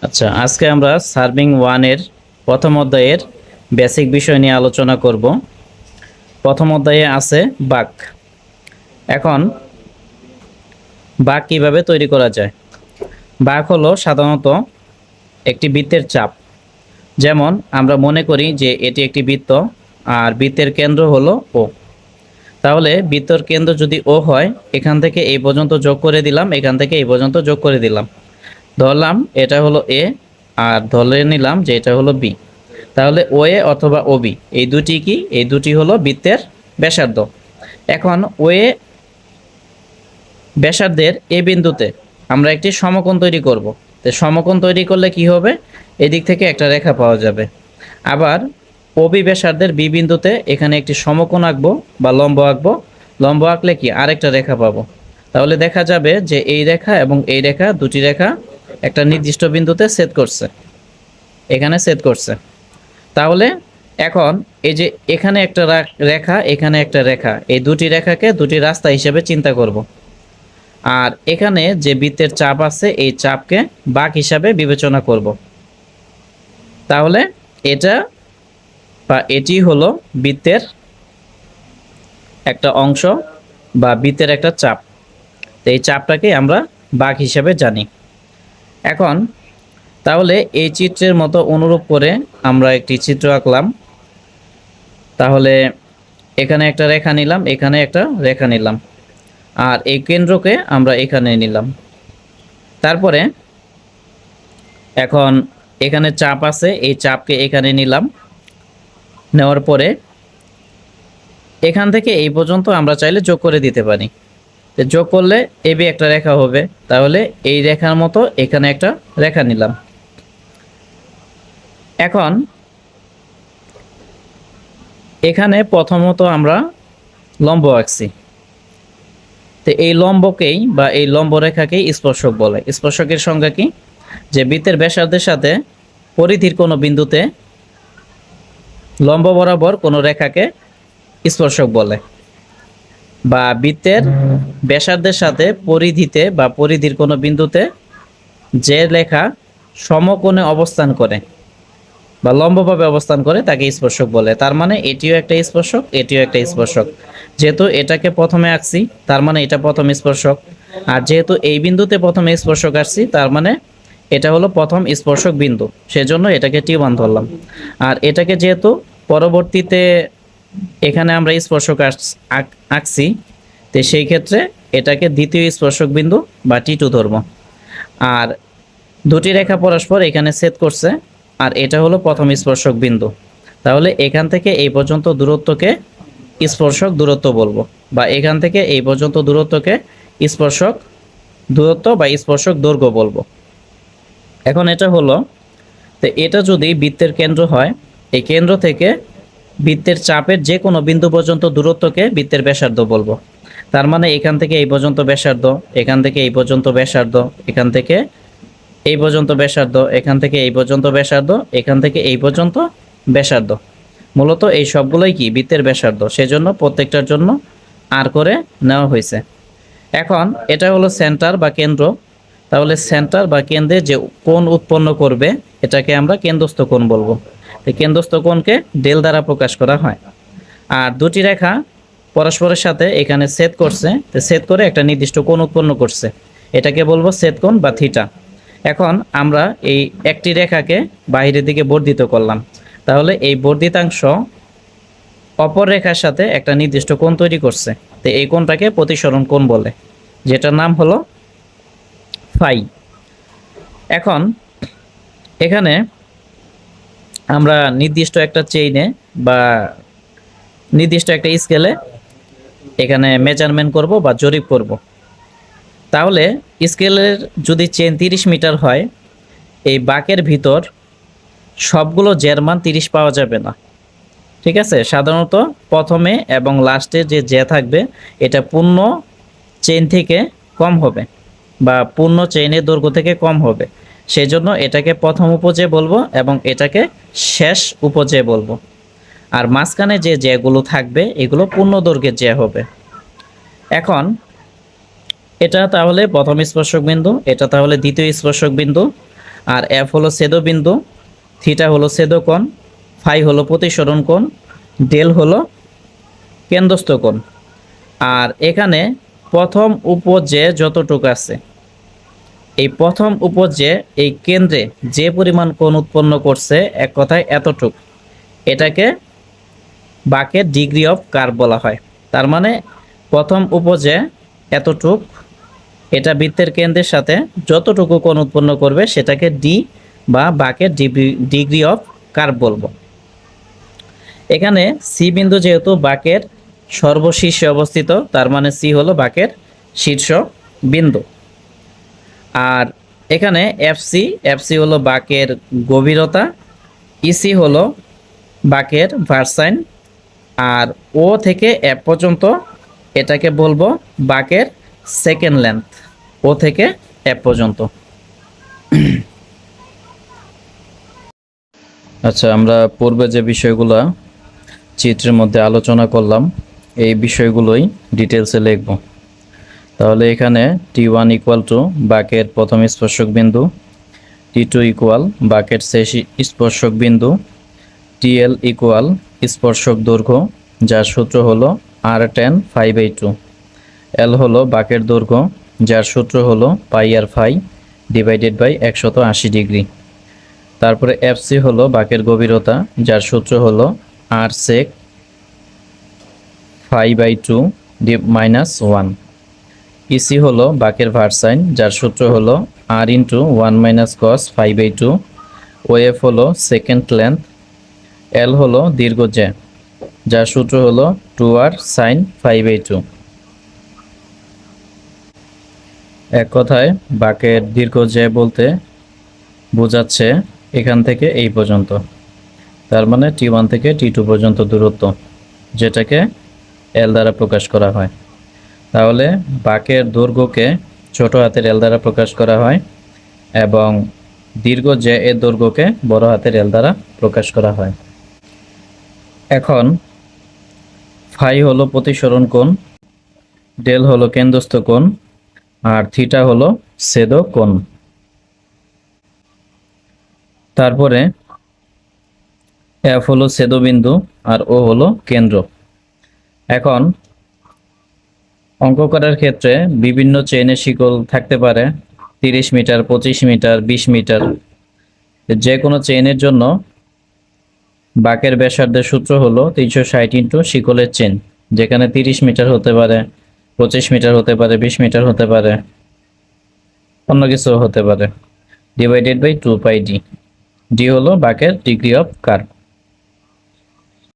আচ্ছা, আজকে আমরা সার্ভিং ওয়ানের প্রথম অধ্যায়ের বেসিক বিষয় নিয়ে আলোচনা করব। প্রথম অধ্যায়ে আছে বাঁক। এখন বাঁক কিভাবে তৈরি করা যায়? বাঁক হলো সাধারণত একটি বৃত্তের চাপ। যেমন আমরা মনে করি যে এটি একটি বৃত্ত আর বৃত্তের কেন্দ্র হলো ও। তাহলে বৃত্তর কেন্দ্র যদি ও হয়, এখান থেকে এই পর্যন্ত যোগ করে দিলাম, এখান থেকে এই পর্যন্ত যোগ করে দিলাম। ধরলাম এটা হলো এ আর ধরে নিলাম যে এটা হলো বি। তাহলে ও এ অথবা ও বি এই দুটি কি? এই দুটি হলো বৃত্তের ব্যাসার্ধ। এখন ও এ ব্যাসার্ধের এ বিন্দুতে আমরা একটি সমকোণ তৈরি করব। তো সমকোণ তৈরি করলে কি হবে? এদিক থেকে একটা রেখা পাওয়া যাবে। আবার ও বি ব্যাসার্ধের বি বিন্দুতে এখানে একটি সমকোণ আঁকবো বা লম্ব আঁকবো। লম্ব আঁকলে কি আরেকটা রেখা পাবো। তাহলে দেখা যাবে যে এই রেখা এবং এই রেখা, দুটি রেখা একটা নির্দিষ্ট বিন্দুতে ছেদ করছে, এখানে ছেদ করছে। তাহলে এখন এই যে এখানে একটা রেখা, এখানে একটা রেখা, এই দুটি রেখাকে দুটি রাস্তা হিসেবে চিন্তা করব। আর এখানে যে বৃত্তের চাপ আছে, এই চাপকে বাঁক হিসাবে বিবেচনা করব। তাহলে এটা বা এটি হলো বৃত্তের একটা অংশ বা বৃত্তের একটা চাপ। তো এই চাপটাকে আমরা বাঁক হিসাবে জানি। এখন তাহলে এই চিত্রের মতো অনুরূপ করে আমরা একটি চিত্র আঁকলাম। তাহলে এখানে একটা রেখা নিলাম, এখানে একটা রেখা নিলাম, আর এই কেন্দ্রকে আমরা এখানে নিলাম। তারপরে এখন এখানে চাপ আছে, এই চাপকে এখানে নিলাম। নেওয়ার পরে এখান থেকে এই পর্যন্ত আমরা চাইলে যোগ করে দিতে পারি। যোগ করলে এবি একটা রেখা হবে। তাহলে এই রেখার মতো এখানে একটা রেখা নিলাম। এখন এখানে প্রথমত আমরা লম্ব আঁকছি। তো এই লম্বকেই বা এই লম্ব রেখাকেই স্পর্শক বলে। স্পর্শকের সংজ্ঞা কি? যে বৃত্তের ব্যাসার্ধের সাথে পরিধির কোনো বিন্দুতে লম্ব বরাবর কোনো রেখাকে স্পর্শক বলে, বা বৃত্তের ব্যাসার্ধের সাথে পরিধিতে বা পরিধির কোনো বিন্দুতে যে রেখা সমকোণে অবস্থান করে বা লম্বভাবে অবস্থান করে তাকে স্পর্শক বলে। তার মানে এটিও একটা স্পর্শক, এটিও একটা স্পর্শক। যেহেতু এটাকে প্রথমে আঁকছি, তার মানে এটা প্রথম স্পর্শক। আর যেহেতু এই বিন্দুতে প্রথমে স্পর্শক আসছি, তার মানে এটা হলো প্রথম স্পর্শক বিন্দু, সেজন্য এটাকে টি1 ধরলাম। আর এটাকে যেহেতু পরবর্তীতে এখানে আমরা স্পর্শক আঁকছি, তো সেই ক্ষেত্রে এটাকে দ্বিতীয় স্পর্শক বিন্দু বা টি2 ধরব। আর দুটি রেখা পরস্পর এখানে ছেদ করছে, আর এটা হলো প্রথম স্পর্শক বিন্দু। তাহলে এখান থেকে এই পর্যন্ত দূরত্বকে স্পর্শক দূরত্ব বলবো, বা এখান থেকে এই পর্যন্ত দূরত্বকে স্পর্শক দূরত্ব বা স্পর্শক দৈর্ঘ্য বলবো। এখন এটা হলো, তো এটা যদি বৃত্তের কেন্দ্র হয়, এই কেন্দ্র থেকে বৃত্তের চাপের যে কোনো বিন্দু পর্যন্ত দূরত্বকে বৃত্তের ব্যাসার্ধ বলবো। তার মানে এখান থেকে এই পর্যন্ত ব্যাসার্ধ, এখান থেকে এই পর্যন্ত ব্যাসার্ধ, এখান থেকে এই পর্যন্ত ব্যাসার্ধ, এখান থেকে এই পর্যন্ত ব্যাসার্ধ, এখান থেকে এই পর্যন্ত ব্যাসার্ধ। মূলত এই সবগুলোই কি বৃত্তের ব্যাসার্ধ, সেজন্য প্রত্যেকটার জন্য আর করে নেওয়া হয়েছে। এখন এটা হলো সেন্টার বা কেন্দ্র। তাহলে সেন্টার বা কেন্দ্রে যে কোণ উৎপন্ন করবে, এটাকে আমরা কেন্দ্রস্থ কোণ বলবো। এই কেন্দ্রস্থ কোণকে ডেল দ্বারা প্রকাশ করা হয়। আর দুটি রেখা পরস্পরের সাথে এখানে ছেদ করছে, তো ছেদ করে একটা নির্দিষ্ট কোণ উৎপন্ন করছে, এটাকে বলবো ছেদ কোণ বা থিটা। এখন আমরা এই একটি রেখাকে বাইরের দিকে বর্ধিত করলাম। তাহলে এই বর্ধিতাংশ অপর রেখার সাথে একটা নির্দিষ্ট কোণ তৈরি করছে। তো এই কোণটাকে প্রতিসরণ কোণ বলে, যেটার নাম হলো ফাই। এখন এখানে আমরা নির্দিষ্ট একটা চেইনে বা নির্দিষ্ট একটা স্কেলে এখানে মেজারমেন্ট করব বা জরিপ করব। তাহলে স্কেলের যদি চেন 30 মিটার হয়, এই বাঁকের ভিতর সবগুলো জ্যার মান 30 পাওয়া যাবে না। ঠিক আছে, সাধারণত প্রথমে এবং লাস্টে যে জ্যা থাকবে, এটা পূর্ণ চেইন থেকে কম হবে বা পূর্ণ চেইনের দৈর্ঘ্য থেকে কম হবে। সেই জন্য এটাকে প্রথম উপজে বলবো এবং এটাকে শেষ উপজে বলবো। আর মাঝখানে যে জ্যাগুলো থাকবে, এগুলো পূর্ণ দৈর্ঘ্যের জ্যা হবে। এখন এটা তাহলে প্রথম স্পর্শক বিন্দু, এটা তাহলে দ্বিতীয় স্পর্শক বিন্দু। আর এফ হলো ছেদবিন্দু, থিটা হলো ছেদকোণ, ফাই হলো প্রতিসরণ কোণ, ডেল হলো কেন্দ্রস্থ কোণ। আর এখানে প্রথম উপজে যতটুকু আছে, এই প্রথম উপজে এই কেন্দ্রে যে পরিমাণ কোণ উৎপন্ন করছে, এক কথায় এতটুক, এটাকে বাঁকের ডিগ্রি অফ কার্ভ বলা হয়। তার মানে প্রথম উপজে এতটুক, এটা বৃত্তের কেন্দ্রের সাথে যতটুকু কোণ উৎপন্ন করবে সেটাকে ডি বা বাঁকের ডিগ্রি অফ কার্ভ বলবো। এখানে সি বিন্দু যেহেতু বাঁকের সর্বশীর্ষে অবস্থিত, তার মানে সি হলো বাঁকের শীর্ষ বিন্দু। আর এখানে এফসি হলো বাঁকের গভীরতা, ইসি হলো বাঁকের ভার্সাইন, আর ও থেকে এফ পর্যন্ত এটাকে বলবো বাঁকের সেকেন্ড লেন্থ, ও থেকে এফ পর্যন্ত। আচ্ছা, আমরা পূর্বে যে বিষয়গুলো চিত্রের মধ্যে আলোচনা করলাম এই বিষয়গুলোই ডিটেলসে লিখব। তাহলে এখানে T1 ইকুয়াল টু বাঁকের প্রথম স্পর্শক বিন্দু, T2 ইকুয়াল বাঁকের শেষ স্পর্শক বিন্দু, TL ইকুয়াল স্পর্শক দৈর্ঘ্য যার সূত্র হলো R tan φ/2, L হলো বাঁকের দৈর্ঘ্য যার সূত্র হলো πr φ ডিভাইডেড বাই 180 ডিগ্রি। তারপরে FC হলো বাঁকের গভীরতা যার সূত্র হলো R sec φ/2 -1। ইসি হলো বাঁকের ভার্সাইন যার সূত্র হলো R × 1 - cos φ/2। ওএফ হলো সেকেন্ড লেন্থ। এল হলো দীর্ঘ জে যার সূত্র হলো 2R sin φ/2। এক কথায় বাঁকের দীর্ঘ জে বলতে বোঝাচ্ছে এখান থেকে এই পর্যন্ত, তার মানে T1 থেকে T2 পর্যন্ত দূরত্ব, যেটাকে এল দ্বারা প্রকাশ করা হয়। তাহলে বাঁকের দৈর্ঘ্যকে ছোট হাতের এল দ্বারা প্রকাশ করা হয় এবং দীর্ঘ জে এর দৈর্ঘ্যকে বড় হাতের এল দ্বারা প্রকাশ করা হয়। এখন ফাই হলো প্রতিসরণ কোণ, ডেল হলো কেন্দ্রস্থ কোণ, আর থিটা হলো ছেদক কোণ। তারপরে এফ হলো ছেদবিন্দু আর ও হলো কেন্দ্র। এখন অঙ্ক করার ক্ষেত্রে বিভিন্ন চেইনের শিকল থাকতে পারে, 30 মিটার, 25 মিটার, 20 মিটার। যে কোনো চেইনের জন্য বাঁকের ব্যাসার্ধের সূত্র হলো 360 × শিকলের চেন, যেখানে 30 মিটার হতে পারে, 25 মিটার হতে পারে, 20 মিটার হতে পারে, অন্য কিছু হতে পারে, ডিভাইডেড বাই 2πd। ডি হলো বাঁকের ডিগ্রি অফ কার্ভ।